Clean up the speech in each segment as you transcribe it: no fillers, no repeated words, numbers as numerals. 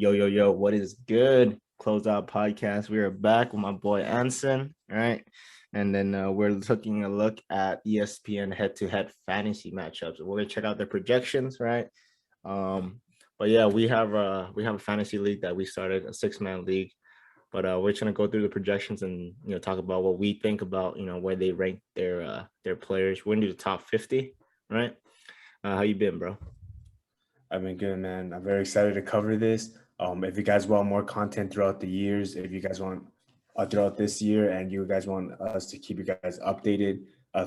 Yo, yo, yo, what is good? Closeout podcast. We are back with my boy Anson, right? And then we're taking a look at ESPN head-to-head fantasy matchups. We're gonna check out their projections, right? Um, but yeah, we have a fantasy league that we started, a six-man league. But we're just gonna go through the projections and talk about what we think about where they rank their players. We're gonna do the top 50, right? How you been, bro? I've been good, man. I'm very excited to cover this. If you guys want more content throughout the years, if you guys want throughout this year, and you guys want us to keep you guys updated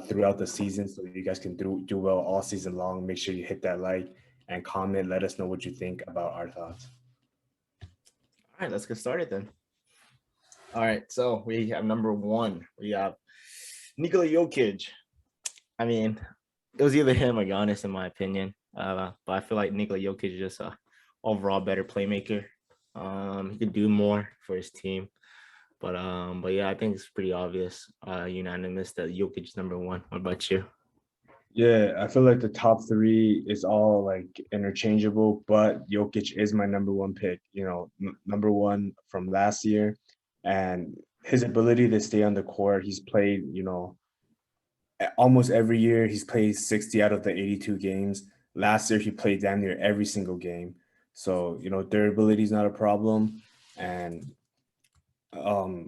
throughout the season, so you guys can do well all season long, make sure you hit that like and comment. Let us know what you think about our thoughts. All right, let's get started then. All right, so we have number one. We have Nikola Jokic. I mean, it was either him or Giannis, in my opinion. But I feel like Nikola Jokic is just a overall better playmaker. He could do more for his team. But yeah, I think it's pretty obvious, unanimous that Jokic is number one. What about you? Yeah, I feel like the top three is all like interchangeable, but Jokic is my number one pick. Number one from last year, and his ability to stay on the court. He's played, almost every year. He's played 60 out of the 82 games. Last year, he played damn near every single game. So, durability is not a problem, and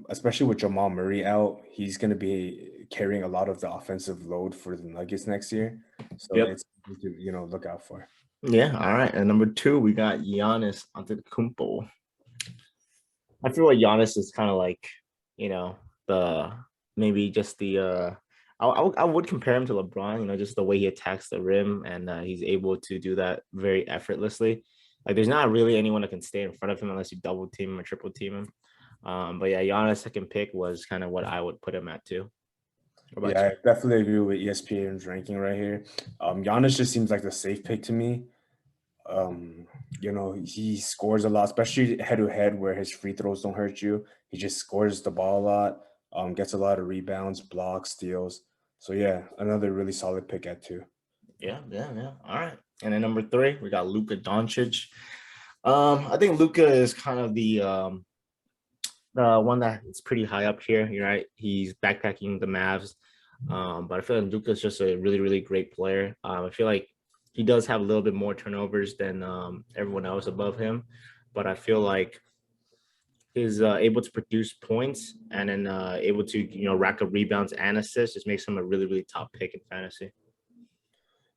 especially with Jamal Murray out, he's going to be carrying a lot of the offensive load for the Nuggets next year. So Yep. it's something to look out for. Yeah. All right. And number two, we got Giannis Antetokounmpo. I feel like Giannis is kind of like, you know, the maybe just the I would compare him to LeBron, just the way he attacks the rim and he's able to do that very effortlessly. Like there's not really anyone that can stay in front of him unless you double team him or triple team him. But yeah, Giannis second pick was kind of what I would put him at too. What Yeah, about you? I definitely agree with ESPN's ranking right here. Giannis just seems like the safe pick to me. Um, he scores a lot, especially head to head where his free throws don't hurt you. He just scores the ball a lot, gets a lot of rebounds, blocks, steals. So yeah, another really solid pick at two. Yeah, yeah, yeah. All right. And then number three, we got Luka Doncic. I think Luka is kind of the one that is pretty high up here. You're right. He's backpacking the Mavs. But I feel like Luka's just a really, really great player. I feel like he does have a little bit more turnovers than everyone else above him. But I feel like he's able to produce points and then able to, rack up rebounds and assists. Just makes him a really, really top pick in fantasy.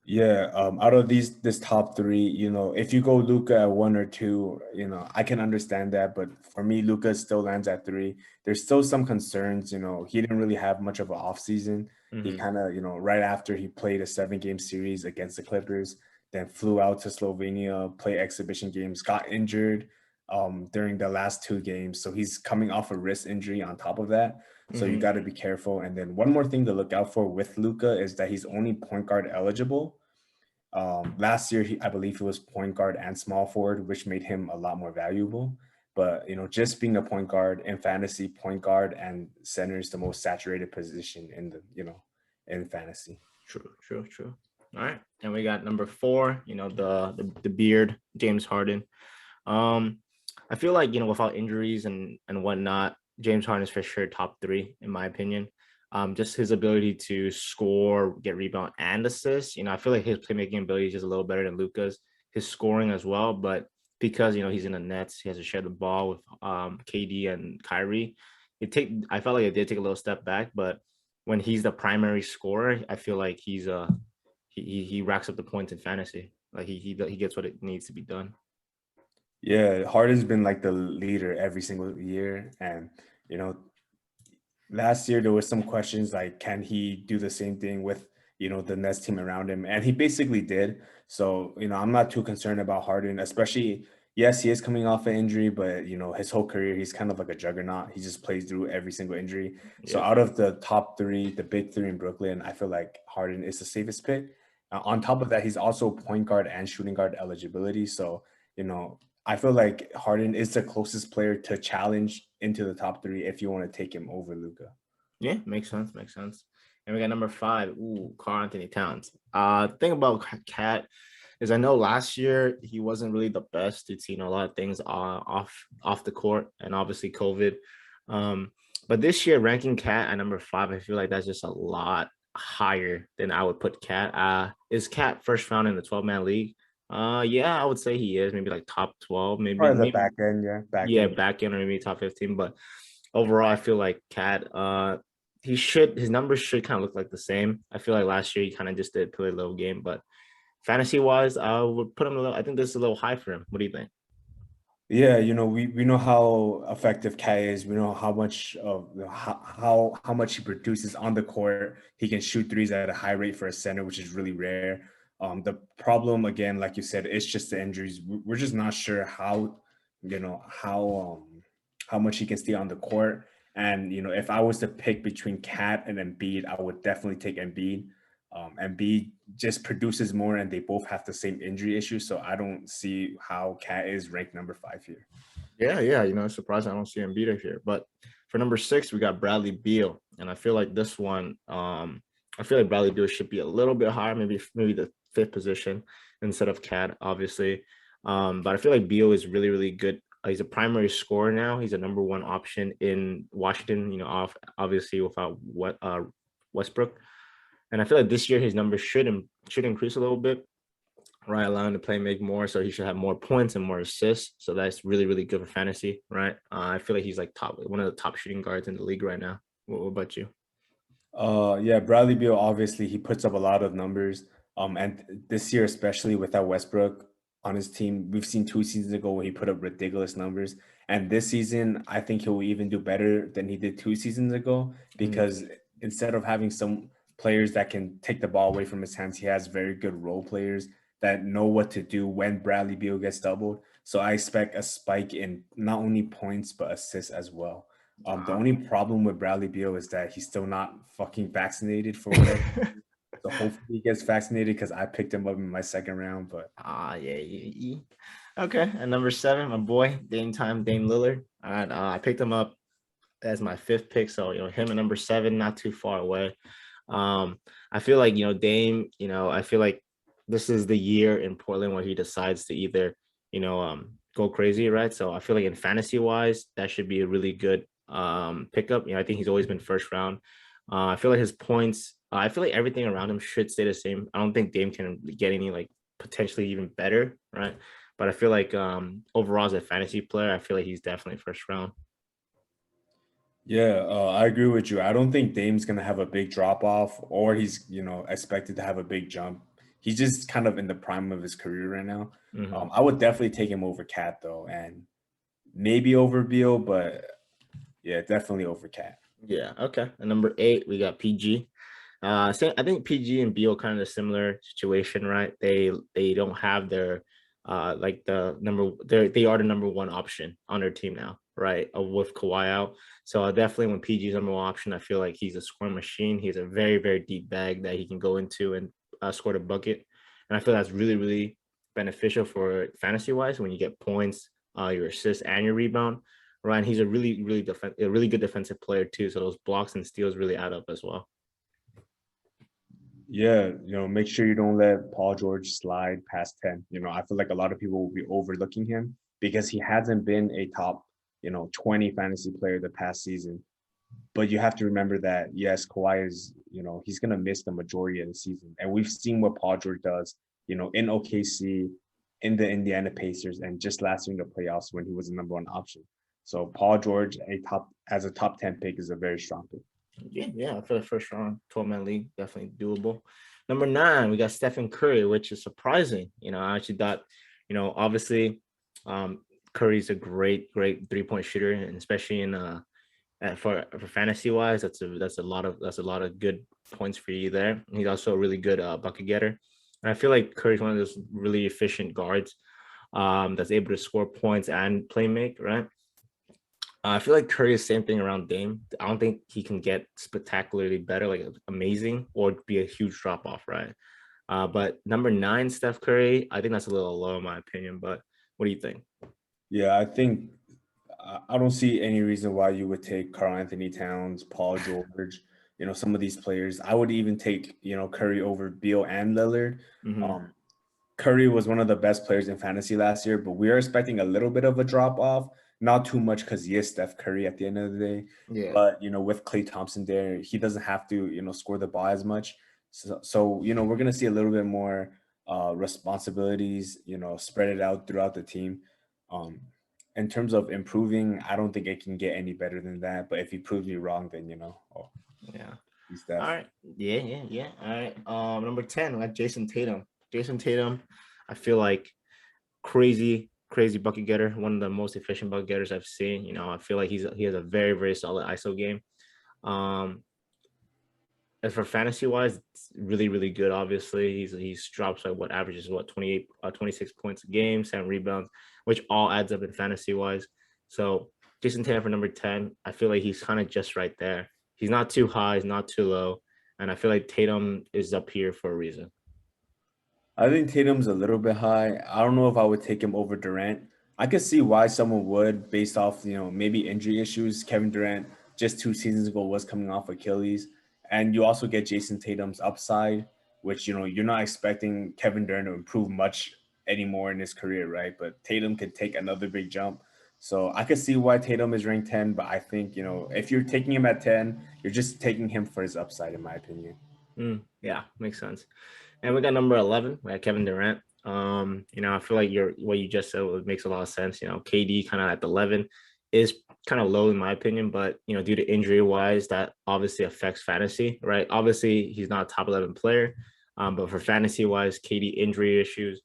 Yeah, out of this top three, if you go Luca at one or two, I can understand that. But for me, Luca still lands at three. There's still some concerns. He didn't really have much of an off season. He Mm-hmm. kind of, right after he played a 7 game series against the Clippers, then flew out to Slovenia, play exhibition games, got injured during the last 2 games. So he's coming off a wrist injury on top of that. So you Mm-hmm. got to be careful. And then one more thing to look out for with Luca is that he's only point guard eligible. Last year, I believe he was point guard and small forward, which made him a lot more valuable. But just being a point guard in fantasy, point guard and center is the most saturated position in in fantasy. True, true, true. All right. And we got number four, the beard, James Harden. Um, I feel like, without injuries and whatnot, James Harden is for sure top three, in my opinion. Just his ability to score, get rebound, and assist. I feel like his playmaking ability is just a little better than Luca's. His scoring as well, but because he's in the Nets, he has to share the ball with KD and Kyrie. I felt like it did take a little step back, but when he's the primary scorer, I feel like he racks up the points in fantasy. Like he gets what it needs to be done. Yeah, Harden's been like the leader every single year, and you know last year there was some questions like, can he do the same thing with the Nets team around him, and he basically did. So I'm not too concerned about Harden, especially, yes, he is coming off an injury, but his whole career he's kind of like a juggernaut. He just plays through every single injury. So Yep. out of the top three, the big three in Brooklyn, I feel like Harden is the safest pick. On top of that, he's also point guard and shooting guard eligibility. So you know I feel like Harden is the closest player to challenge into the top three if you want to take him over Luca. Yeah, makes sense. Makes sense. And we got number five. Ooh, Karl Anthony Towns. Thing about Cat. is I know last year he wasn't really the best. It's a lot of things off the court and obviously COVID. Um, but this year ranking Cat at number 5, I feel like that's just a lot higher than I would put Cat. Is Cat first round in the 12-man league? Yeah, I would say he is maybe like top 12, Probably the maybe back end, yeah, back yeah, end. back end or maybe top 15. But overall, I feel like Cat, his numbers should kind of look like the same. I feel like last year he kind of just did play a low game, but fantasy wise, I would put him a little. I think this is a little high for him. What do you think? Yeah, we know how effective Kai is. We know how much of how much he produces on the court. He can shoot threes at a high rate for a center, which is really rare. The problem again, like you said, it's just the injuries. We're just not sure how, how much he can stay on the court. And if I was to pick between Cat and Embiid, I would definitely take Embiid. Embiid just produces more, and they both have the same injury issue. So I don't see how Cat is ranked number 5 here. Yeah. It's surprising I don't see Embiid here. But for number 6, we got Bradley Beal, and I feel like this one, I feel like Bradley Beal should be a little bit higher, maybe the 5th position instead of Cat, obviously. But I feel like Beal is really, really good. He's a primary scorer now. He's a number 1 option in Washington. Obviously without Westbrook. And I feel like this year his numbers should increase a little bit, right? Allowing him to play make more, so he should have more points and more assists. So that's really, really good for fantasy, right? I feel like he's like one of the top shooting guards in the league right now. What about you? Yeah, Bradley Beal, obviously he puts up a lot of numbers. And this year, especially without Westbrook on his team, we've seen 2 seasons ago where he put up ridiculous numbers. And this season, I think he'll even do better than he did 2 seasons ago because instead of having some players that can take the ball away from his hands, he has very good role players that know what to do when Bradley Beal gets doubled. So I expect a spike in not only points but assists as well. The only problem with Bradley Beal is that he's still not fucking vaccinated for whatever. So hopefully he gets vaccinated because I picked him up in my 2nd round. But Yeah. Okay, and number 7, my boy Dame Lillard. And I picked him up as my 5th pick, so him at number 7, not too far away. I feel like Dame. I feel like this is the year in Portland where he decides to either go crazy, right? So I feel like in fantasy wise, that should be a really good pickup. I think he's always been first round. I feel like his points. I feel like everything around him should stay the same. I don't think Dame can get any like potentially even better, right? But I feel like overall as a fantasy player, I feel like he's definitely first round. yeah, I agree with you. I don't think Dame's gonna have a big drop off, or he's expected to have a big jump. He's just kind of in the prime of his career right now. Mm-hmm. I would definitely take him over Cat though, and maybe over Beal, but yeah, definitely over Cat. Yeah. Okay. And number 8, we got PG. So I think PG and Beal kind of a similar situation, right? They don't have their like the number they are the number 1 option on their team now, right? With Kawhi out. So definitely when PG's number 1 option, I feel like he's a scoring machine. He's a very, very deep bag that he can go into and score the bucket. And I feel that's really, really beneficial for fantasy wise when you get points, your assists and your rebound. Right. And he's a really, really a really good defensive player too. So those blocks and steals really add up as well. Yeah, make sure you don't let Paul George slide past 10. I feel like a lot of people will be overlooking him because he hasn't been a top, 20 fantasy player the past season. But you have to remember that, yes, Kawhi is, he's going to miss the majority of the season. And we've seen what Paul George does, in OKC, in the Indiana Pacers, and just last year in the playoffs when he was the number 1 option. So Paul George, as a top 10 pick, is a very strong pick. Yeah. For the first round, 12-man league, definitely doable. Number 9, we got Stephen Curry, which is surprising. I actually thought, obviously, Curry's a great 3-point shooter, and especially in for fantasy wise, that's a lot of good points for you there. He's also a really good bucket getter, and I feel like Curry's one of those really efficient guards that's able to score points and play make, right? I feel like Curry is the same thing around Dame. I don't think he can get spectacularly better, like amazing, or be a huge drop off, right? But number 9, Steph Curry, I think that's a little low in my opinion. But what do you think? Yeah, I think I don't see any reason why you would take Karl Anthony Towns, Paul George, some of these players. I would even take, Curry over Beal and Lillard. Mm-hmm. Um, Curry was one of the best players in fantasy last year, but we are expecting a little bit of a drop off. Not too much because he is Steph Curry at the end of the day. Yeah. But with Klay Thompson there, he doesn't have to score the ball as much. So we're gonna see a little bit more responsibilities spread it out throughout the team. Um, in terms of improving, I don't think it can get any better than that. But if he proves me wrong, then Yeah. he's All Steph. right. Yeah, yeah, yeah. All right. Number 10, we got Jason Tatum. Jason Tatum, I feel like crazy, crazy bucket getter, one of the most efficient bucket getters I've seen. I feel like he has a very, very solid ISO game. Um, as for fantasy wise, it's really, really good. Obviously, he's drops like what averages what 28, 26 points a game, 7 rebounds, which all adds up in fantasy wise. So Jason Tatum for number 10, I feel like he's kind of just right there. He's not too high, he's not too low, and I feel like Tatum is up here for a reason. I think Tatum's a little bit high. I don't know if I would take him over Durant. I could see why someone would based off, maybe injury issues. Kevin Durant just 2 seasons ago was coming off Achilles. And you also get Jason Tatum's upside, which, you're not expecting Kevin Durant to improve much anymore in his career, right? But Tatum could take another big jump. So I could see why Tatum is ranked 10, but I think, if you're taking him at 10, you're just taking him for his upside, in my opinion. Yeah, makes sense. And we got number 11. We got Kevin Durant. I feel like what you just said makes a lot of sense. KD kind of at the 11 is kind of low in my opinion, but due to injury wise, that obviously affects fantasy, right? Obviously, he's not a top 11 player, but for fantasy wise, KD injury issues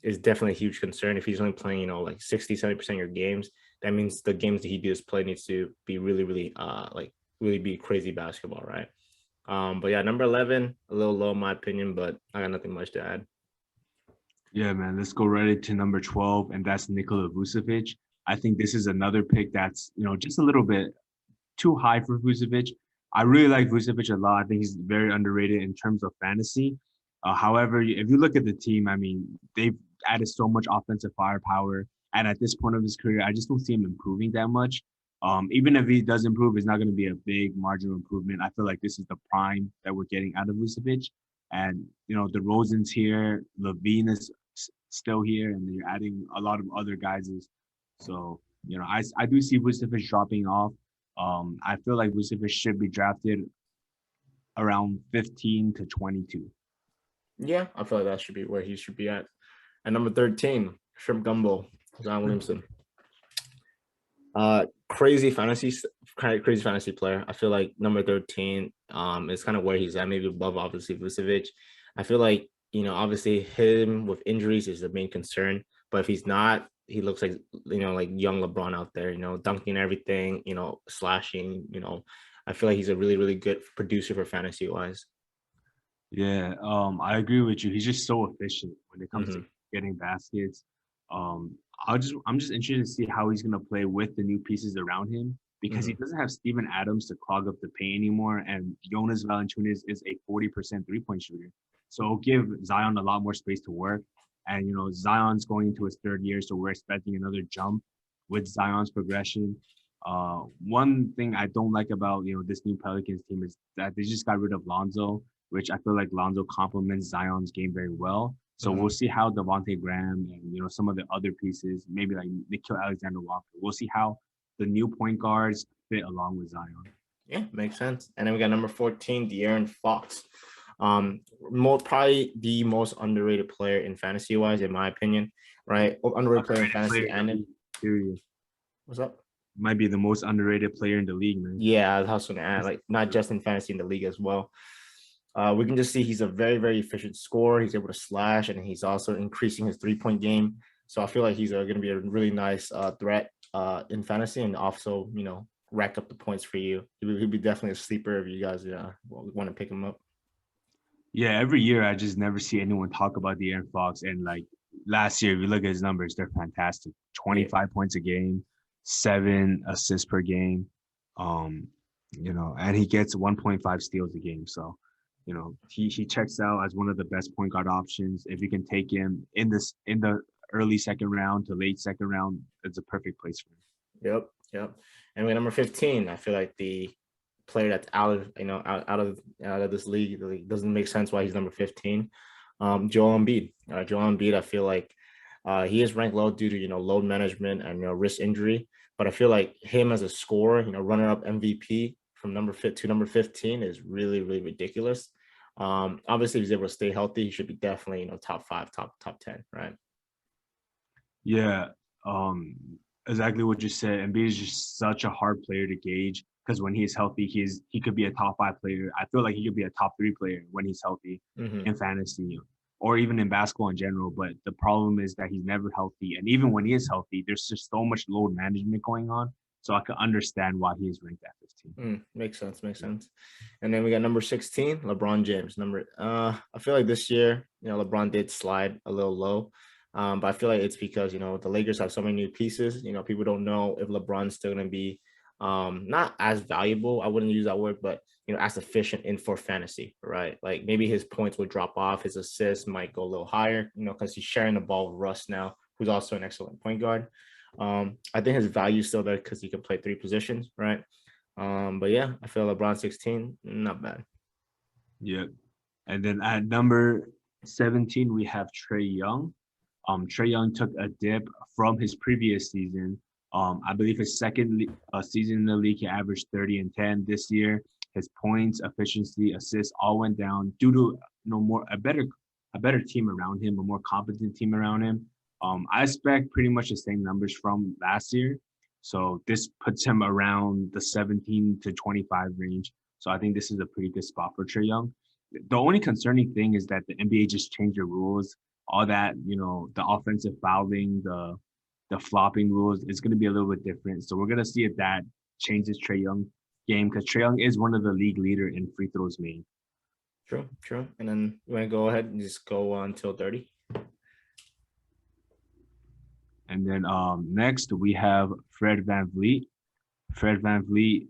is definitely a huge concern. If he's only playing, like 60-70% of your games, that means the games that he does play needs to be really, really, like really be crazy basketball, right? But yeah, number 11, a little low in my opinion, but I got nothing much to add. Yeah, man. Let's go right into number 12, and that's Nikola Vucevic. I think this is another pick that's, just a little bit too high for Vucevic. I really like Vucevic a lot. I think he's very underrated in terms of fantasy. However, if you look at the team, I mean, they've added so much offensive firepower. And at this point of his career, I just don't see him improving that much. Even if he does improve, it's not going to be a big marginal improvement. I feel like this is the prime that we're getting out of Vucevic. And, DeRozan's here, Levine is still here, and they're adding a lot of other guys. So, I do see Vucevic dropping off. I feel like Vucevic should be drafted around 15 to 22. Yeah, I feel like that should be where he should be at. And number 13, Shrimp Gumbo, Zion Williamson. Crazy fantasy player. I feel like number 13 is kind of where he's at, maybe above obviously Vucevic. I feel like, obviously him with injuries is the main concern, but if he's not, he looks like like young LeBron out there, dunking everything, slashing, I feel like he's a really, really good producer for fantasy wise. Yeah, I agree with you. He's just so efficient when it comes to Mm-hmm. getting baskets. Um, I'm just interested to see how he's gonna play with the new pieces around him because he Mm-hmm. doesn't have Steven Adams to clog up the paint anymore, and Jonas Valanciunas is a 40% three-point shooter. So it'll give Zion a lot more space to work. And Zion's going into his third year, so we're expecting another jump with Zion's progression. One thing I don't like about this new Pelicans team is that they just got rid of Lonzo, which I feel like Lonzo complements Zion's game very well. So Mm-hmm. we'll see how Devontae Graham and some of the other pieces, maybe like Nikhil Alexander-Walker, we'll see how the new point guards fit along with Zion. Yeah, makes sense. And then we got number 14, De'Aaron Fox. Probably the most underrated player in fantasy wise, in my opinion, right? Underrated player in fantasy and in Period. what's up? Might be the most underrated player in the league, man. Yeah, I was gonna add, like not just in fantasy, in the league as well. We can just see he's a very, very efficient scorer. He's able to slash, and he's also increasing his 3-point game. So I feel like he's going to be a really nice threat in fantasy, and also rack up the points for you. He'd be definitely a sleeper if you guys want to pick him up. Yeah, every year I just never see anyone talk about the De'Aaron Fox. And like last year, if you look at his numbers, they're fantastic. Yeah. 25 points a game, 7 assists per game. And he gets 1.5 steals a game. So, he checks out as one of the best point guard options. If you can take him in the early second round to late second round, it's a perfect place for him. Yep. And with number 15, I feel like the player that's out of this league, it doesn't make sense why he's number 15. Joel Embiid. Joel Embiid, I feel like he is ranked low due to load management and wrist injury. But I feel like him as a scorer, runner up MVP from number 5 to number 15 is really really ridiculous. Obviously, if he's able to stay healthy, he should be definitely top 5, top 10, right? Yeah, um, exactly what you said. Embiid is just such a hard player to gauge because when he's healthy, he could be a top 5 player. I feel like he could be a top 3 player when he's healthy Mm-hmm. in fantasy or even in basketball in general. But the problem is that he's never healthy, and even when he is healthy, there's just so much load management going on. So I can understand why he is ranked at 15. Makes sense. Makes sense. And then we got number 16, LeBron James. I feel like this year, LeBron did slide a little low. But I feel like it's because, the Lakers have so many new pieces. People don't know if LeBron's still going to be not as valuable. I wouldn't use that word, but, as efficient in for fantasy, right? Like maybe his points would drop off. His assists might go a little higher, because he's sharing the ball with Russ now, who's also an excellent point guard. I think his value is still there because he can play 3 positions, right? But yeah, I feel LeBron 16, not bad. Yeah. And then at number 17, we have Trey Young. Trey Young took a dip from his previous season. I believe his second season in the league, he averaged 30 and 10 this year. His points, efficiency, assists all went down due to a better team around him, a more competent team around him. I expect pretty much the same numbers from last year. So this puts him around the 17 to 25 range. So I think this is a pretty good spot for Trey Young. The only concerning thing is that the NBA just changed the rules. All that, the offensive fouling, the flopping rules is going to be a little bit different. So we're going to see if that changes Trey Young game because Trey Young is one of the league leader in free throws made. True, true. And then you want to go ahead and just go on till 30? And then next we have Fred VanVleet. Fred VanVleet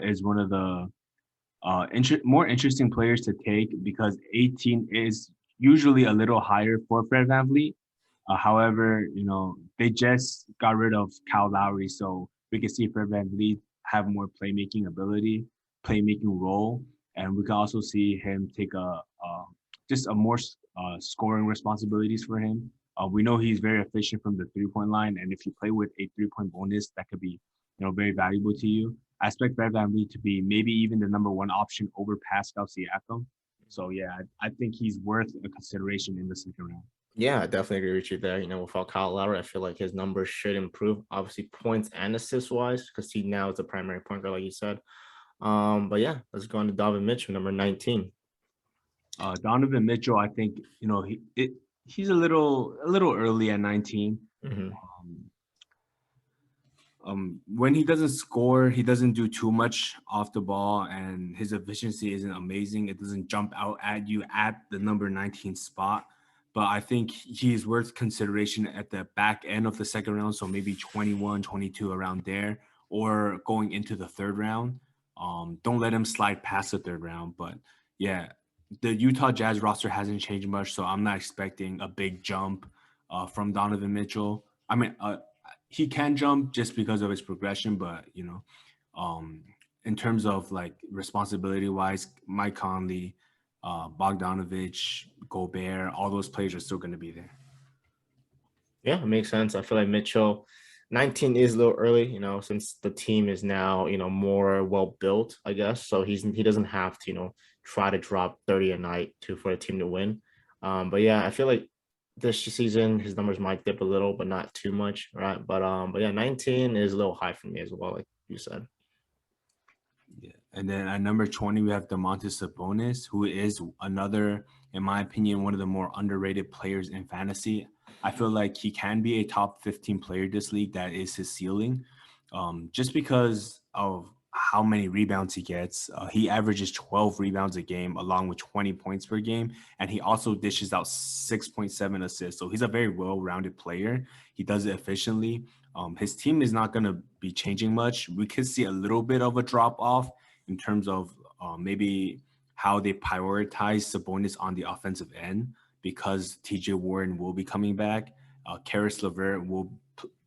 is one of the more interesting players to take because 18 is usually a little higher for Fred VanVleet. However, they just got rid of Kyle Lowry, so we can see Fred VanVleet have more playmaking ability, playmaking role, and we can also see him take just a more scoring responsibilities for him. We know he's very efficient from the 3-point line, and if you play with a 3-point bonus, that could be very valuable to you. I expect Fred VanVleet to be maybe even the number 1 option over Pascal Siakam. So yeah, I think he's worth a consideration in the second round. Yeah, I definitely agree with you there. Without Kyle Lowry, I feel like his numbers should improve, obviously points and assists wise, because he now is the primary point guard, like you said. But yeah, let's go on to Donovan Mitchell, number 19. Donovan Mitchell, I think he's a little early at 19. Mm-hmm. When he doesn't score, he doesn't do too much off the ball, and his efficiency isn't amazing. It doesn't jump out at you at the number 19 spot. But I think he's worth consideration at the back end of the second round, so maybe 21, 22 around there, or going into the third round. Don't let him slide past the third round. But yeah, the Utah Jazz roster hasn't changed much, so I'm not expecting a big jump from Donovan Mitchell. I mean, he can jump just because of his progression, but in terms of like responsibility wise, Mike Conley, Bogdanovich, Gobert, all those players are still going to be there. Yeah, it makes sense. I feel like Mitchell 19 is a little early, since the team is now, more well built, I guess. So he doesn't have to, try to drop 30 a night for the team to win. But yeah, I feel like this season his numbers might dip a little, but not too much, right? But yeah, 19 is a little high for me as well, like you said. Yeah. And then at number 20, we have Domantas Sabonis, who is another, in my opinion, one of the more underrated players in fantasy. I feel like he can be a top 15 player this league. That is his ceiling. Just because of how many rebounds he gets. He averages 12 rebounds a game along with 20 points per game. And he also dishes out 6.7 assists. So he's a very well-rounded player. He does it efficiently. His team is not going to be changing much. We could see a little bit of a drop off in terms of maybe how they prioritize Sabonis on the offensive end because TJ Warren will be coming back. Karis LeVert will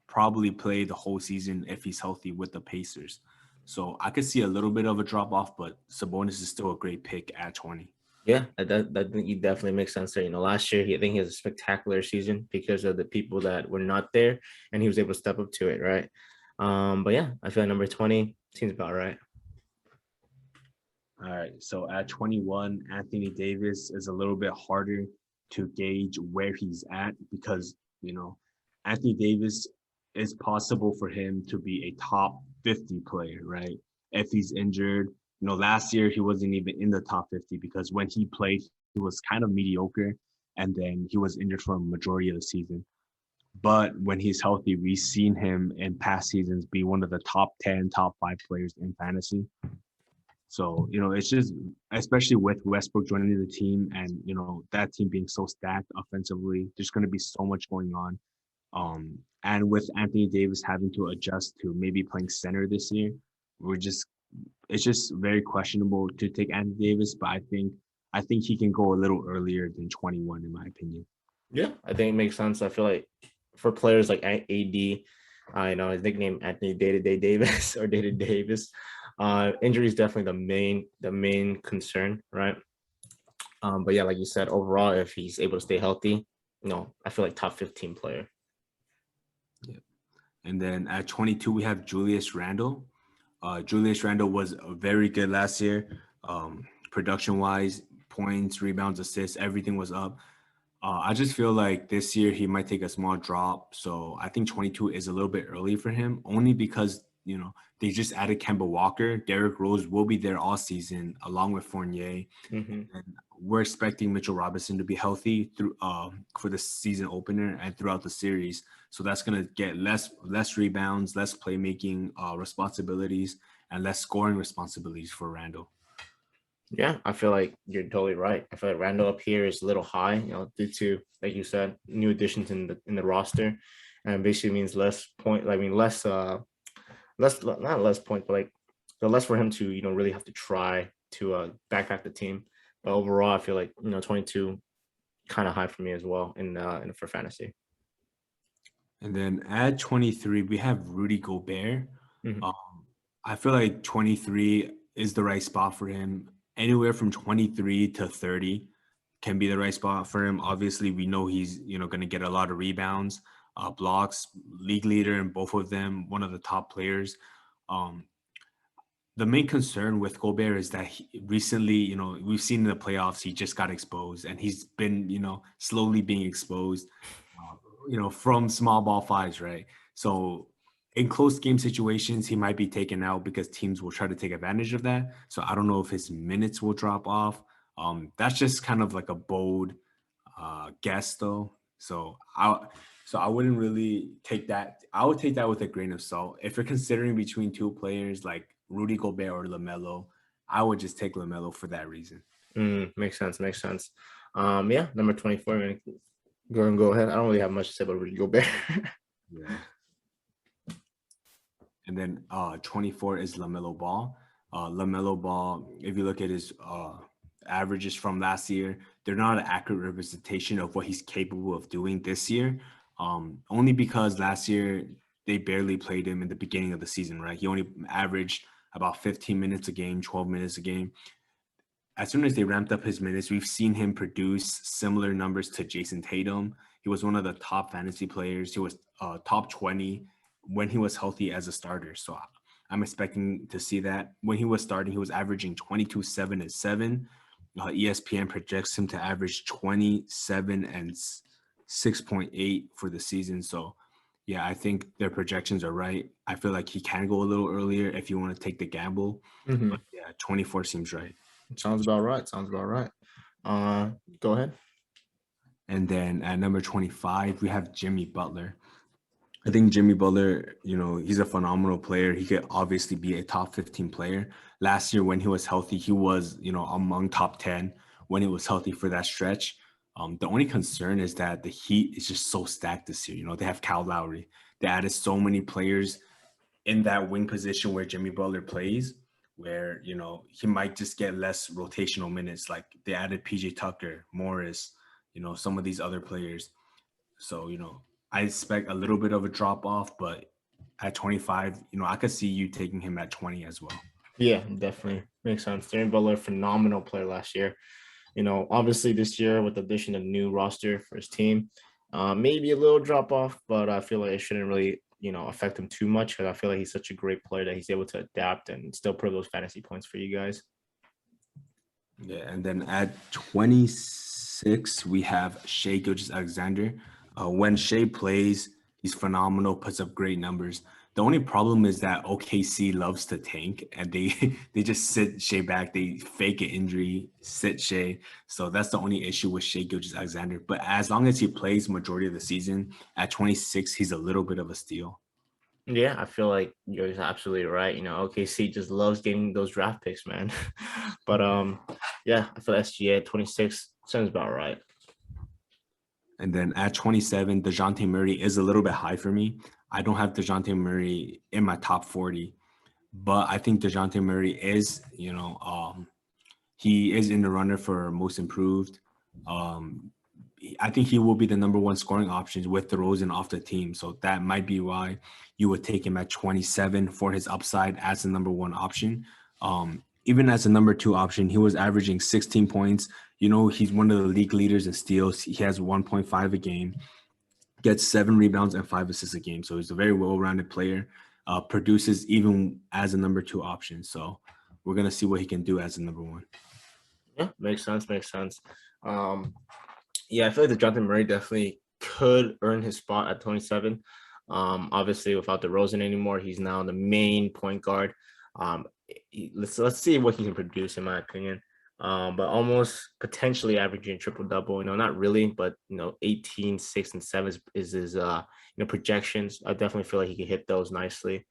probably play the whole season if he's healthy with the Pacers. So I could see a little bit of a drop off, but Sabonis is still a great pick at 20. Yeah, that think he definitely makes sense there. Last year I think he has a spectacular season because of the people that were not there, and he was able to step up to it, right? But yeah, I feel like number 20 seems about right. All right. So at 21, Anthony Davis is a little bit harder to gauge where he's at because, Anthony Davis is possible for him to be a top 50 player, right? If he's injured. Last year he wasn't even in the top 50 because when he played, he was kind of mediocre and then he was injured for a majority of the season. But when he's healthy, we've seen him in past seasons be one of the top 10, top 5 players in fantasy. So, it's just, especially with Westbrook joining the team and, that team being so stacked offensively, there's going to be so much going on. And with Anthony Davis having to adjust to maybe playing center this year, it's just very questionable to take Anthony Davis, but I think he can go a little earlier than 21, in my opinion. Yeah, I think it makes sense. I feel like for players like AD, I know his nickname Anthony Day to Day Davis or Day to Davis. Injury is definitely the main concern, right? But yeah, like you said, overall, if he's able to stay healthy, I feel like top 15 player. Yeah. And then at 22, we have Julius Randle. Julius Randle was very good last year. Production-wise, points, rebounds, assists, everything was up. I just feel like this year he might take a small drop. So I think 22 is a little bit early for him, only because, they just added Kemba Walker. Derrick Rose will be there all season, along with Fournier. Mm-hmm. And we're expecting Mitchell Robinson to be healthy through for the season opener and throughout the series. So that's going to get less rebounds, less playmaking responsibilities, and less scoring responsibilities for Randall. Yeah, I feel like you're totally right. I feel like Randall up here is a little high, due to, like you said, new additions in the roster, and basically means less point. I mean, less not less point, but like the less for him to really have to try to backpack the team. But overall, I feel like 22 kind of high for me as well in for fantasy. And then at 23, we have Rudy Gobert. Mm-hmm. Um, I feel like 23 is the right spot for him. Anywhere from 23 to 30 can be the right spot for him. Obviously, we know he's going to get a lot of rebounds, blocks, league leader in both of them, one of the top players. Um, the main concern with Gobert is that recently, we've seen in the playoffs, he just got exposed and he's been, slowly being exposed, from small ball fives, right? So in close game situations, he might be taken out because teams will try to take advantage of that. So I don't know if his minutes will drop off. That's just kind of like a bold guess, though. So I wouldn't really take that. I would take that with a grain of salt. If you're considering between two players like Rudy Gobert or LaMelo, I would just take LaMelo for that reason. Makes sense. Makes sense. Yeah, number 24. Man, go ahead. I don't really have much to say about Rudy Gobert. Yeah. And then 24 is LaMelo Ball. LaMelo Ball, if you look at his averages from last year, they're not an accurate representation of what he's capable of doing this year. Only because last year they barely played him in the beginning of the season, right? He only averaged about 15 minutes a game, 12 minutes a game. As soon as they ramped up his minutes, we've seen him produce similar numbers to Jason Tatum. He was one of the top fantasy players. He was top 20 when he was healthy as a starter. So I'm expecting to see that. When he was starting, he was averaging 22, 7, and 7. ESPN projects him to average 27 and 6.8 for the season. So, yeah, I think their projections are right. I feel like he can go a little earlier if you want to take the gamble. Mm-hmm. But yeah, 24 seems right. Sounds about right. Sounds about right. Go ahead. And then at number 25, we have Jimmy Butler. I think Jimmy Butler, he's a phenomenal player. He could obviously be a top 15 player. Last year, when he was healthy, he was, among top 10 when he was healthy for that stretch. The only concern is that the Heat is just so stacked this year. They have Kyle Lowry. They added so many players in that wing position where Jimmy Butler plays, where, he might just get less rotational minutes. Like they added PJ Tucker, Morris, some of these other players. So, I expect a little bit of a drop off, but at 25, I could see you taking him at 20 as well. Yeah, definitely makes sense. Jimmy Butler, phenomenal player last year. Obviously this year with the addition of new roster for his team, maybe a little drop off, but I feel like it shouldn't really, affect him too much because I feel like he's such a great player that he's able to adapt and still put those fantasy points for you guys. Yeah, and then at 26, we have Shea Gilgeous-Alexander. When Shea plays, he's phenomenal, puts up great numbers. The only problem is that OKC loves to tank, and they they just sit Shea back. They fake an injury, sit Shea. So that's the only issue with Shea Gilgeous-Alexander. But as long as he plays majority of the season, at 26, he's a little bit of a steal. Yeah, I feel like you're absolutely right. OKC just loves getting those draft picks, man. But yeah, I feel SGA 26 sounds about right. And then at 27, DeJounte Murray is a little bit high for me. I don't have DeJounte Murray in my top 40, but I think DeJounte Murray is, he is in the runner for most improved. I think he will be the number one scoring options with DeRozan off the team. So that might be why you would take him at 27 for his upside as the number one option. Even as a number two option, he was averaging 16 points. He's one of the league leaders in steals. He has 1.5 a game, gets 7 rebounds and 5 assists a game. So he's a very well-rounded player, produces even as a number two option. So we're going to see what he can do as a number one. Yeah, makes sense. Yeah, I feel like the Jonathan Murray definitely could earn his spot at 27. Obviously, without DeRozan anymore, he's now the main point guard. Let's see what he can produce, in my opinion. But almost potentially averaging triple double. Not really, but 18, 6, and 7 is his projections. I definitely feel like he can hit those nicely.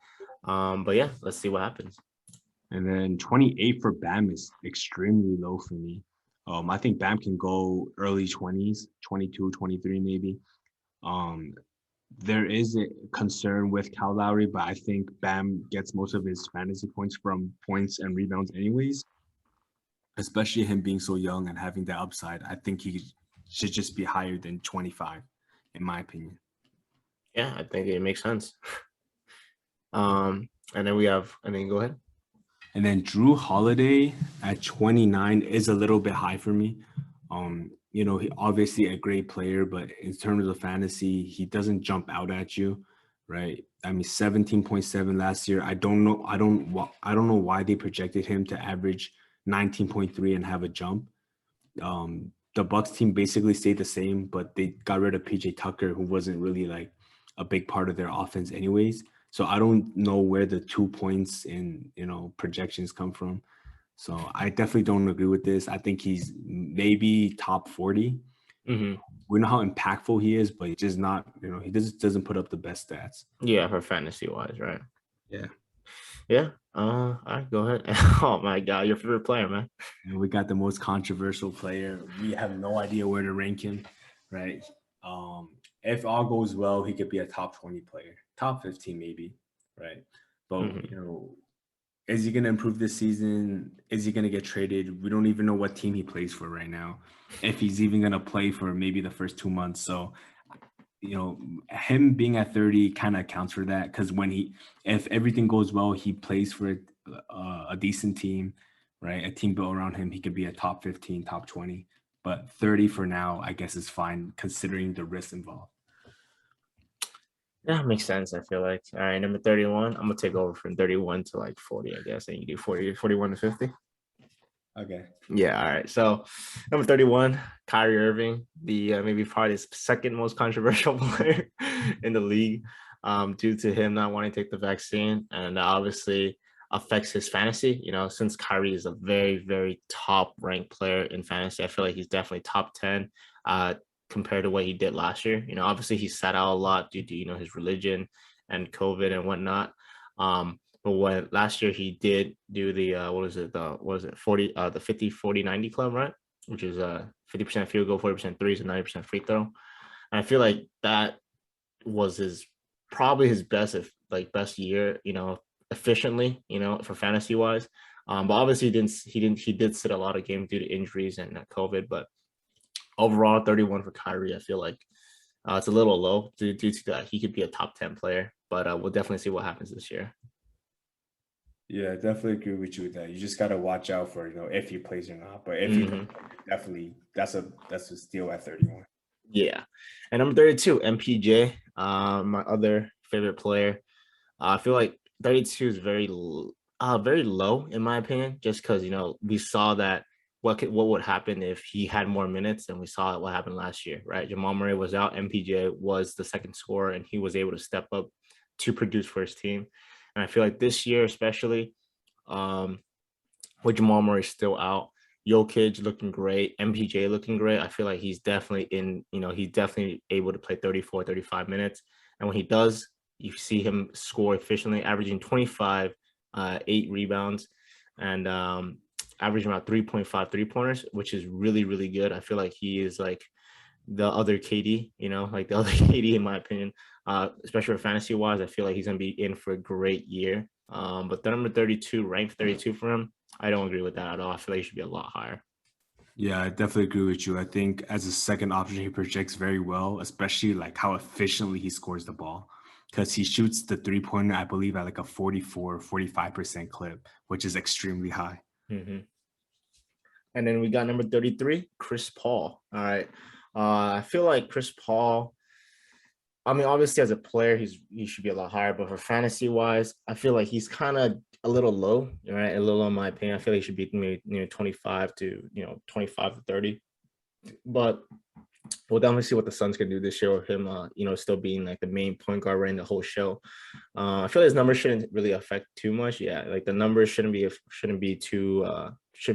But yeah, let's see what happens. And then 28 for Bam is extremely low for me. I think Bam can go early 20s, 22, 23 maybe. There is a concern with Kyle Lowry, but I think Bam gets most of his fantasy points from points and rebounds anyways, especially him being so young and having that upside. I think he should just be higher than 25, in my opinion. Yeah, I think it makes sense. And then go ahead. And then Drew Holiday at 29 is a little bit high for me. He obviously a great player, but in terms of fantasy, he doesn't jump out at you, right? I mean, 17.7 last year. I don't know why they projected him to average 19.3 and have a jump. The Bucks team basically stayed the same, but they got rid of PJ Tucker, who wasn't really like a big part of their offense anyways. So I don't know where the 2 points in, projections come from. So I definitely don't agree with this. I think he's maybe top 40. Mm-hmm. We know how impactful he is, but he's just not, he doesn't put up the best stats. Yeah, for fantasy wise, right? Yeah. Yeah. All right, go ahead. Oh my God, your favorite player, man. And we got the most controversial player. We have no idea where to rank him, right? If all goes well, he could be a top 20 player, top 15 maybe, right? But is he going to improve this season? Is he going to get traded? We don't even know what team he plays for right now. If he's even going to play for maybe the first 2 months. So, him being at 30 kind of accounts for that, because if everything goes well, he plays for a decent team, right? A team built around him. He could be a top 15, top 20. But 30 for now, I guess, is fine considering the risk involved. Yeah, makes sense. I feel like. All right, number 31. I'm gonna take over from 31 to like 40, I guess. And you do 41 to 50. Okay. Yeah. All right. So number 31, Kyrie Irving, the maybe probably the second most controversial player in the league, due to him not wanting to take the vaccine, and obviously affects his fantasy. Since Kyrie is a very, very top ranked player in fantasy, I feel like he's definitely top 10. Compared to what he did last year. Obviously he sat out a lot due to, his religion and COVID and whatnot. But when last year he did do the 40 the 50 40 90 club, right? Which is 50% field goal, 40% threes, and 90% free throw. And I feel like that was probably his best year, efficiently, for fantasy wise. But obviously he did sit a lot of games due to injuries and COVID, but overall, 31 for Kyrie, I feel like it's a little low due to that. He could be a top 10 player, but we'll definitely see what happens this year. Yeah, I definitely agree with you with that. You just gotta watch out for, if he plays or not. But if he does, Mhm. definitely that's a steal at 31. Yeah. And number 32, MPJ, my other favorite player. I feel like 32 is very low in my opinion, just because we saw that what would happen if he had more minutes, and we saw what happened last year, right? Jamal Murray was out, MPJ was the second scorer, and he was able to step up to produce for his team. And I feel like this year, especially, um, with Jamal Murray still out, Jokic looking great, MPJ looking great. I feel like he's definitely he's definitely able to play 34, 35 minutes. And when he does, you see him score efficiently, averaging 25, 8 rebounds, and averaging about 3.5 3-pointers, which is really, really good. I feel like he is like the other KD, like the other KD in my opinion, especially for fantasy wise. I feel like he's going to be in for a great year. But the number 32, ranked 32 for him, I don't agree with that at all. I feel like he should be a lot higher. Yeah, I definitely agree with you. I think as a second option, he projects very well, especially like how efficiently he scores the ball. Because he shoots the 3-pointer, I believe, at like a 44, 45% clip, which is extremely high. Mm-hmm. And then we got number 33, Chris Paul. All right. I feel like Chris Paul, I mean, obviously as a player, he should be a lot higher, but for fantasy wise, I feel like he's kind of a little low, right? A little low in my opinion. I feel like he should be maybe 25 to 25 to 30. But we'll definitely see what the Suns can do this year with him, still being like the main point guard running the whole show. I feel like his numbers shouldn't really affect too much. Yeah, like the numbers shouldn't be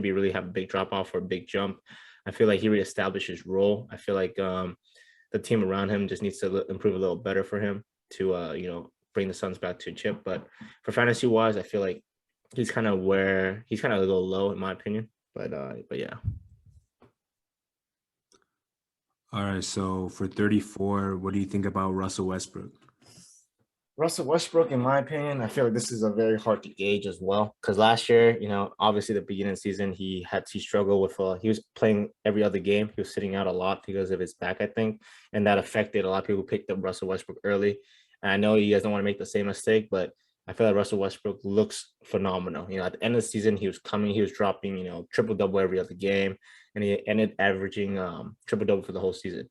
really have a big drop off or a big jump. I feel like he reestablished his role. I feel like the team around him just needs to improve a little better for him to bring the Suns back to a chip. But for fantasy wise, I feel like he's kind of a little low in my opinion. But yeah. All right, so for 34, what do you think about Russell Westbrook? Russell Westbrook, in my opinion, I feel like this is a very hard to gauge as well. Because last year, obviously the beginning of the season, he struggled with he was playing every other game. He was sitting out a lot because of his back, I think. And that affected a lot of people who picked up Russell Westbrook early. And I know you guys don't want to make the same mistake, but I feel like Russell Westbrook looks phenomenal. At the end of the season, he was dropping, triple double every other game, and he ended averaging triple double for the whole season,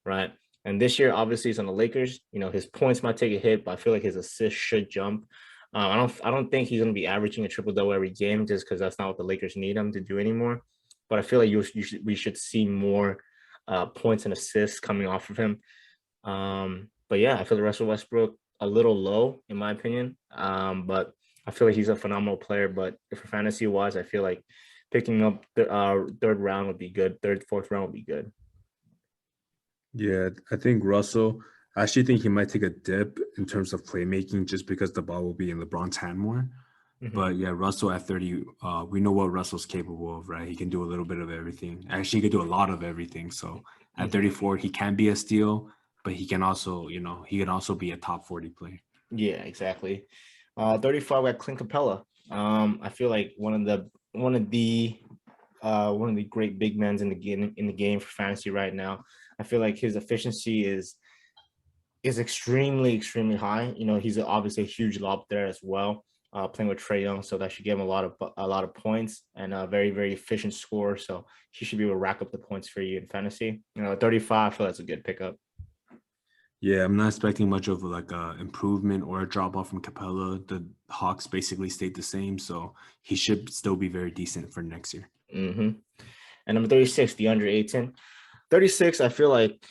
right? And this year, obviously, he's on the Lakers. His points might take a hit, but I feel like his assists should jump. I don't think he's going to be averaging a triple double every game, just because that's not what the Lakers need him to do anymore. But I feel like we should see more points and assists coming off of him. But yeah, I feel the Russell Westbrook a little low in my opinion. But I feel like he's a phenomenal player. But for fantasy wise, I feel like picking up the third round would be good. Third, fourth round would be good. Yeah, I think Russell, I actually think he might take a dip in terms of playmaking just because the ball will be in LeBron's hand more. Mm-hmm. But yeah, Russell at 30, we know what Russell's capable of, right? He can do a little bit of everything. Actually, he can do a lot of everything. So at 34, he can be a steal, but he can also, he can also be a top 40 player. Yeah, exactly. 35, we got Clint Capella. I feel like one of the great big men in the game for fantasy right now. I feel like his efficiency is extremely, extremely high. He's obviously a huge lob there as well. Playing with Trae Young, so that should give him a lot of points and a very, very efficient score. So he should be able to rack up the points for you in fantasy. 35, I feel that's a good pickup. Yeah, I'm not expecting much of like a improvement or a drop off from Capella. The Hawks basically stayed the same, so he should still be very decent for next year. Mm-hmm. And number 36, DeAndre Ayton. 36, I feel like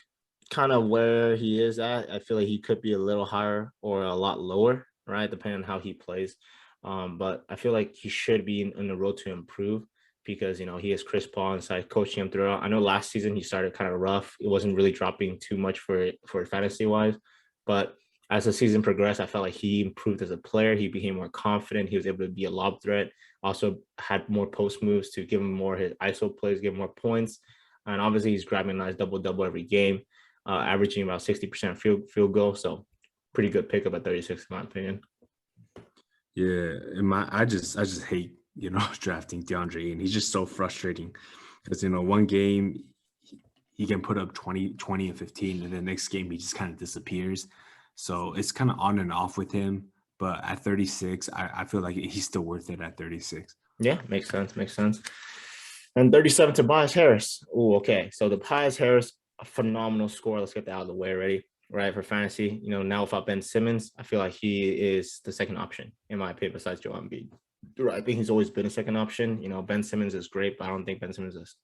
kind of where he is at. I feel like he could be a little higher or a lot lower, right? Depending on how he plays. But I feel like he should be in the road to improve because, he has Chris Paul inside coaching him throughout. I know last season he started kind of rough. It wasn't really dropping too much for fantasy wise. But as the season progressed, I felt like he improved as a player. He became more confident. He was able to be a lob threat. Also had more post moves to give him more his ISO plays, give him more points. And obviously he's grabbing a nice double every game, averaging about 60% field goal. So pretty good pickup at 36 in my opinion. Yeah, I just hate, drafting DeAndre Ayton. He's just so frustrating because, one game he can put up 20 and 15, and the next game he just kind of disappears. So it's kind of on and off with him. But at 36, I feel like he's still worth it at 36. Yeah, makes sense. Makes sense. And 37, Tobias Harris. Oh, okay. So Tobias Harris, a phenomenal scorer. Let's get that out of the way already. Right, for fantasy. Now without Ben Simmons, I feel like he is the second option, in my opinion, besides Joel Embiid. Right, I think he's always been a second option. Ben Simmons is great, but I don't think Ben Simmons is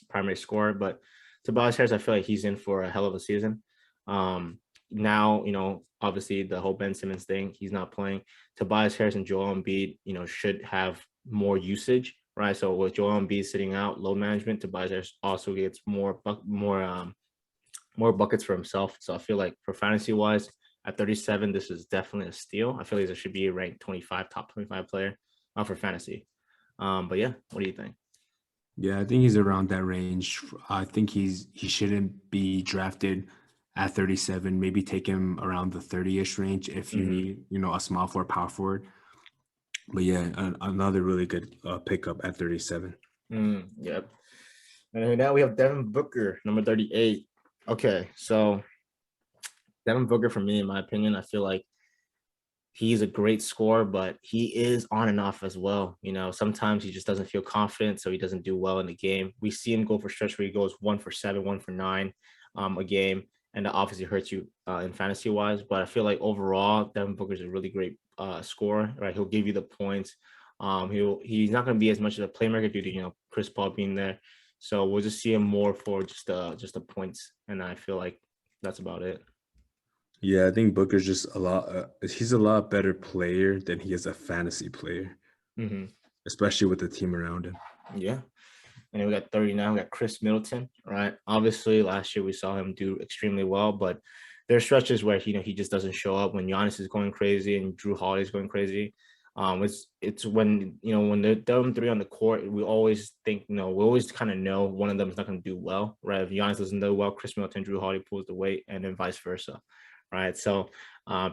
primary scorer. But Tobias Harris, I feel like he's in for a hell of a season. Now, obviously the whole Ben Simmons thing, he's not playing. Tobias Harris and Joel Embiid, should have more usage, right? So with Joel Embiid sitting out, load management, Tobias Harris also gets more buckets for himself. So I feel like for fantasy wise, at 37, this is definitely a steal. I feel like there should be a ranked 25, top 25 player for fantasy. But yeah, what do you think? Yeah, I think he's around that range. I think he shouldn't be drafted at 37. Maybe take him around the 30-ish range if you need, a small forward, power forward. But yeah, another really good pickup at 37. Yep. And now we have Devin Booker, number 38. Okay, so Devin Booker, for me, in my opinion, I feel like he's a great scorer, but he is on and off as well. Sometimes he just doesn't feel confident, so he doesn't do well in the game. We see him go for stretch where he goes 1 for 7, 1 for 9 a game, and that obviously hurts you in fantasy wise. But I feel like overall, Devin Booker is a really great scorer. Right, he'll give you the points. He's not going to be as much of a playmaker due to Chris Paul being there. So we'll just see him more for just the points, and I feel like that's about it. Yeah, I think Booker's just he's a lot better player than he is a fantasy player, especially with the team around him. Yeah. And then we got 39, we got Chris Middleton, right? Obviously, last year we saw him do extremely well, but there are stretches where he just doesn't show up when Giannis is going crazy and Drew Holiday is going crazy. It's when when they're them three on the court, we always think we always kind of know one of them is not going to do well, right? If Giannis doesn't do well, Chris Middleton, Drew Holiday pulls the weight, and then vice versa, right? So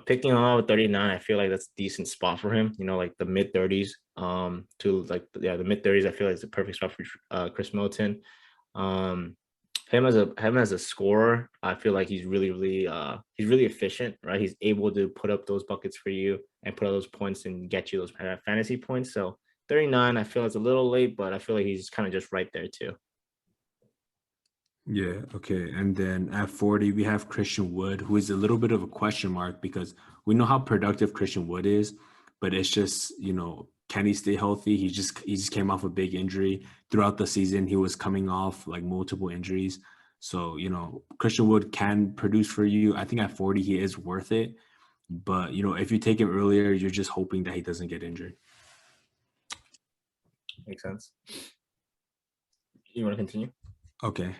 picking him out with 39, I feel like that's a decent spot for him. Like the mid 30s, to the mid 30s. I feel like it's the perfect spot for Chris Middleton. Him as a scorer, I feel like he's really efficient, right? He's able to put up those buckets for you and put up those points and get you those fantasy points. So 39, I feel it's a little late, but I feel like he's kind of just right there too. Yeah, okay. And then at 40, we have Christian Wood, who is a little bit of a question mark because we know how productive Christian Wood is, but it's just, can he stay healthy? He just came off a big injury. Throughout the season, he was coming off like multiple injuries. So, Christian Wood can produce for you. I think at 40, he is worth it. But, if you take him earlier, you're just hoping that he doesn't get injured. Makes sense. You want to continue? Okay.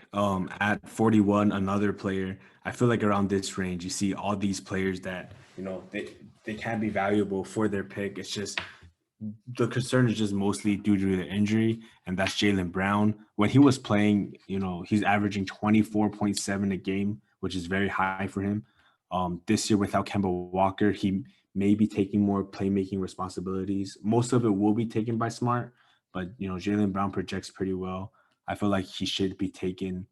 At 41, another player, I feel like around this range, you see all these players that, they can be valuable for their pick. It's just the concern is just mostly due to the injury, and that's Jaylen Brown. When he was playing, he's averaging 24.7 a game, which is very high for him. This year without Kemba Walker, he may be taking more playmaking responsibilities. Most of it will be taken by Smart, but, Jaylen Brown projects pretty well. I feel like he should be taken,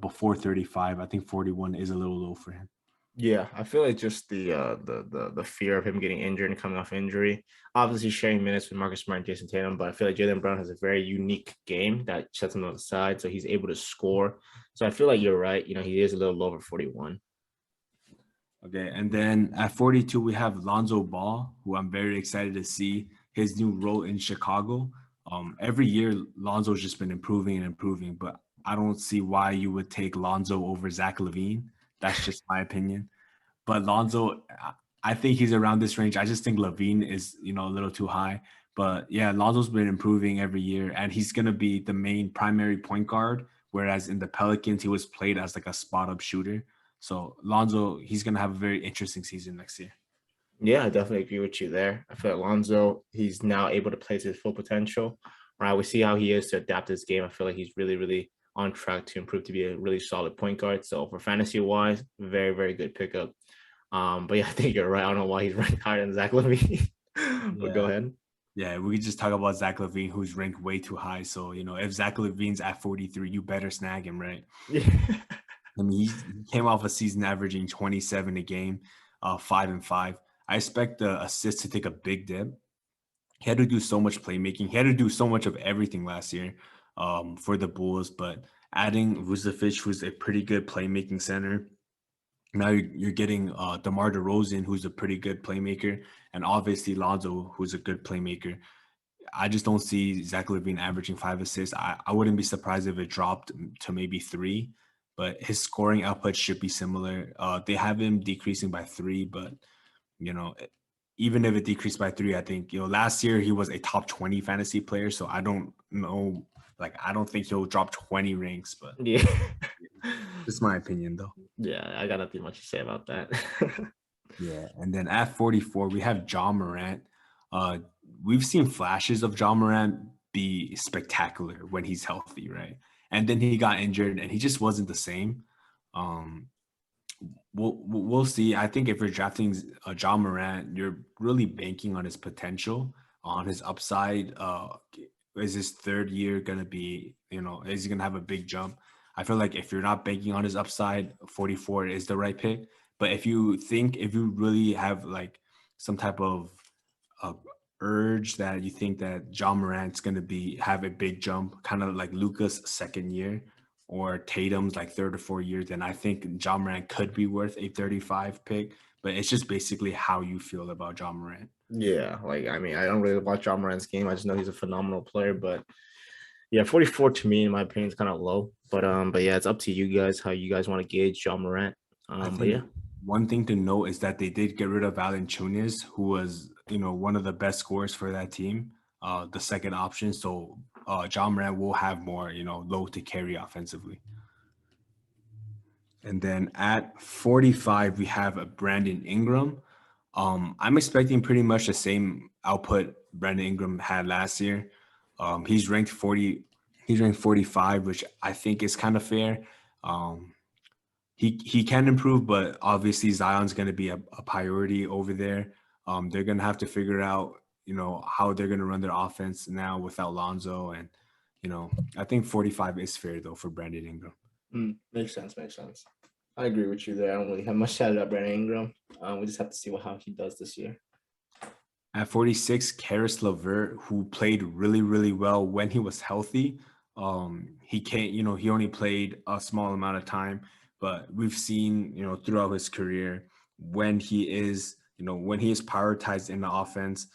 before 35. I think 41 is a little low for him. Yeah, I feel like just the fear of him getting injured and coming off injury. Obviously, sharing minutes with Marcus Smart and Jason Tatum, but I feel like Jaylen Brown has a very unique game that sets him on the side, so he's able to score. So I feel like you're right. He is a little low for 41. Okay, and then at 42, we have Lonzo Ball, who I'm very excited to see his new role in Chicago. Every year, Lonzo's just been improving and improving, but I don't see why you would take Lonzo over Zach LaVine. That's just my opinion. But Lonzo, I think he's around this range. I just think LaVine is, a little too high. But yeah, Lonzo's been improving every year, and he's going to be the main primary point guard, whereas in the Pelicans, he was played as like a spot-up shooter. So Lonzo, he's going to have a very interesting season next year. Yeah, I definitely agree with you there. I feel like Lonzo, he's now able to play to his full potential. Right, we see how he is to adapt his game. I feel like he's really on track to improve to be a really solid point guard. So for fantasy wise, very, very good pickup. But yeah, I think you're right. I don't know why he's ranked higher than Zach LaVine. But go ahead. Yeah, we could just talk about Zach LaVine, who's ranked way too high. So, if Zach LaVine's at 43, you better snag him, right? Yeah. I mean, he came off a season averaging 27 a game, 5-5. I expect the assists to take a big dip. He had to do so much playmaking. He had to do so much of everything last year for the Bulls. But adding Vucevic, who's a pretty good playmaking center, now you're getting DeMar DeRozan, who's a pretty good playmaker, and obviously Lonzo, who's a good playmaker. I just don't see Zach LaVine averaging 5 assists. I wouldn't be surprised if it dropped to maybe 3, but his scoring output should be similar. They have him decreasing by 3, but you know, even if it decreased by 3, I think, last year he was a top 20 fantasy player. So I don't know, I don't think he'll drop 20 ranks, but Yeah. it's my opinion though. Yeah, I got nothing much to say about that. Yeah. And then at 44, we have Ja Morant. We've seen flashes of Ja Morant be spectacular when he's healthy, right? And then he got injured and he just wasn't the same. We'll see. I think if you're drafting Ja Morant, you're really banking on his potential, on his upside. Is his third year gonna be, is he gonna have a big jump? I feel like if you're not banking on his upside, 44 is the right pick. But if you really have like some type of urge that you think that Ja Morant's gonna have a big jump, kind of like Luka's second year, or Tatum's like 3rd or 4th year, then I think Ja Morant could be worth a 35 pick. But it's just basically how you feel about Ja Morant. Yeah, I don't really watch Ja Morant's game. I just know he's a phenomenal player. But yeah, 44 to me, in my opinion, is kind of low. But yeah, it's up to you guys how you guys want to gauge Ja Morant. But yeah. One thing to note is that they did get rid of Valanciunas, who was, one of the best scorers for that team, the second option. So Ja Morant will have more, load to carry offensively. And then at 45, we have Brandon Ingram. I'm expecting pretty much the same output Brandon Ingram had last year. He's ranked 45, which I think is kind of fair. He can improve, but obviously Zion's going to be a priority over there. They're going to have to figure out, how they're going to run their offense now without Lonzo. And, I think 45 is fair, though, for Brandon Ingram. Makes sense. I agree with you there. I don't really have much to add about Brandon Ingram. We just have to see how he does this year. At 46, Caris LeVert, who played really, really well when he was healthy. He only played a small amount of time, but we've seen, throughout his career, when he is prioritized in the offense,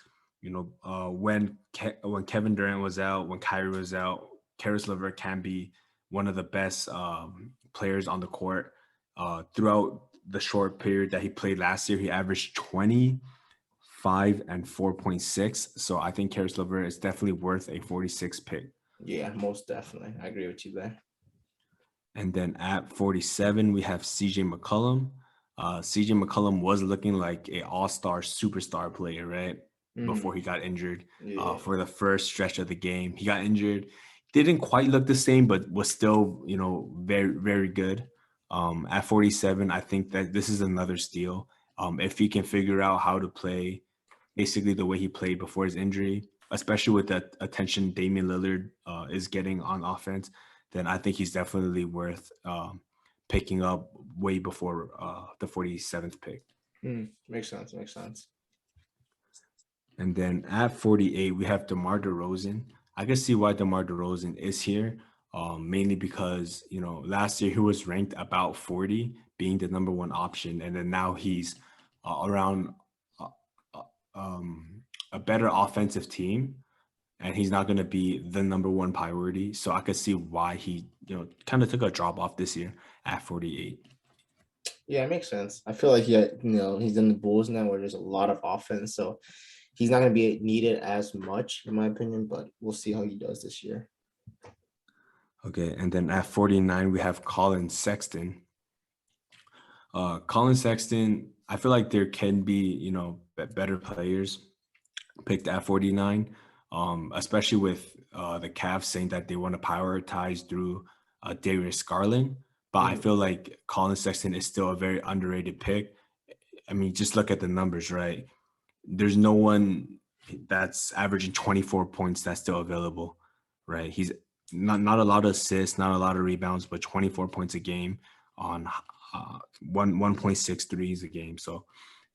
when Kevin Durant was out, when Kyrie was out, Caris LeVert can be one of the best players on the court. Throughout the short period that he played last year, he averaged 20, 5, and 4.6. So I think Caris LeVert is definitely worth a 46 pick. Yeah, most definitely. I agree with you there. And then at 47, we have CJ McCollum. CJ McCollum was looking like an all-star superstar player, right? Before he got injured. For the first stretch of the game, he got injured. Didn't quite look the same, but was still, very, very good. At 47, I think that this is another steal. If he can figure out how to play basically the way he played before his injury, especially with the attention Damian Lillard is getting on offense, then I think he's definitely worth picking up way before the 47th pick. Makes sense. And then at 48, we have DeMar DeRozan. I can see why DeMar DeRozan is here, mainly because, last year he was ranked about 40, being the number 1 option. And then now he's around a better offensive team, and he's not going to be the number 1 priority. So I could see why he, kind of took a drop off this year at 48. Yeah, it makes sense. I feel like he's in the Bulls now where there's a lot of offense, so he's not going to be needed as much, in my opinion, but we'll see how he does this year. Okay, and then at 49, we have Colin Sexton. Colin Sexton, I feel like there can be, better players picked at 49, especially with the Cavs saying that they want to prioritize through Darius Garland. But I feel like Colin Sexton is still a very underrated pick. I mean, just look at the numbers, right? There's no one that's averaging 24 points that's still available, right? He's not a lot of assists, not a lot of rebounds, but 24 points a game on 1.6 threes a game. So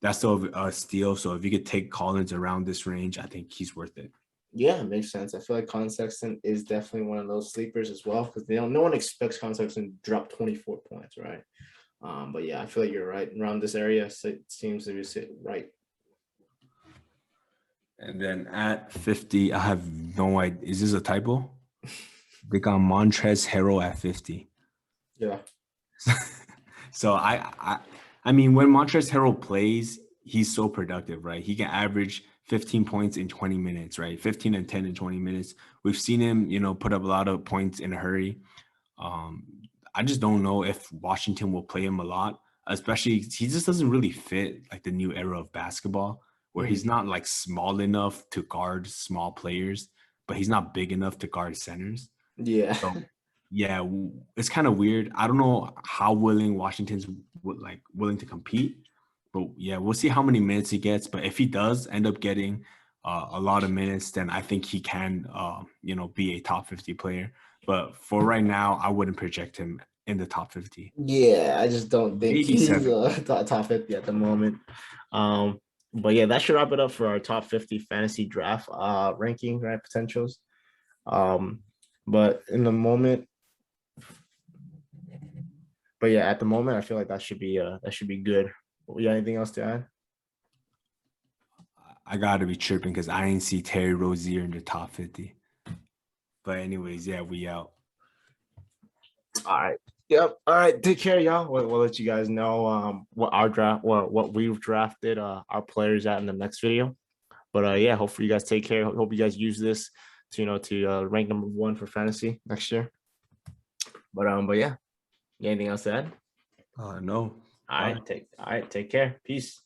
that's still a steal. So if you could take Collins around this range, I think he's worth it. Yeah, it makes sense. I feel like Colin Sexton is definitely one of those sleepers as well because no one expects Colin Sexton to drop 24 points, right? But yeah, I feel like you're right. Around this area, so it seems to be right. And then at 50, I have no idea. Is this a typo? They got Montrezl Harrell at 50. Yeah. So I mean, when Montrezl Harrell plays, he's so productive, right? He can average 15 points in 20 minutes, right? 15 and 10 in 20 minutes. We've seen him, put up a lot of points in a hurry. I just don't know if Washington will play him a lot, especially he just doesn't really fit like the new era of basketball where he's not like small enough to guard small players, but he's not big enough to guard centers. Yeah. So, yeah, it's kind of weird. I don't know how willing Washington's willing to compete, but yeah, we'll see how many minutes he gets. But if he does end up getting a lot of minutes, then I think he can, be a top 50 player. But for right now, I wouldn't project him in the top 50. Yeah, I just don't think Maybe he's 7. top 50 at the moment. But yeah, that should wrap it up for our top 50 fantasy draft ranking, right? Potentials. But in the moment, at the moment, I feel like that should be good. You got anything else to add? I gotta be tripping because I didn't see Terry Rozier in the top 50. But anyways, yeah, we out. All right. Yep. All right. Take care, y'all. We'll let you guys know what our draft, what we've drafted our players at in the next video. But yeah, hopefully you guys take care. Hope you guys use this to rank number 1 for fantasy next year. But yeah, anything else to add? No. All right. Take care. Peace.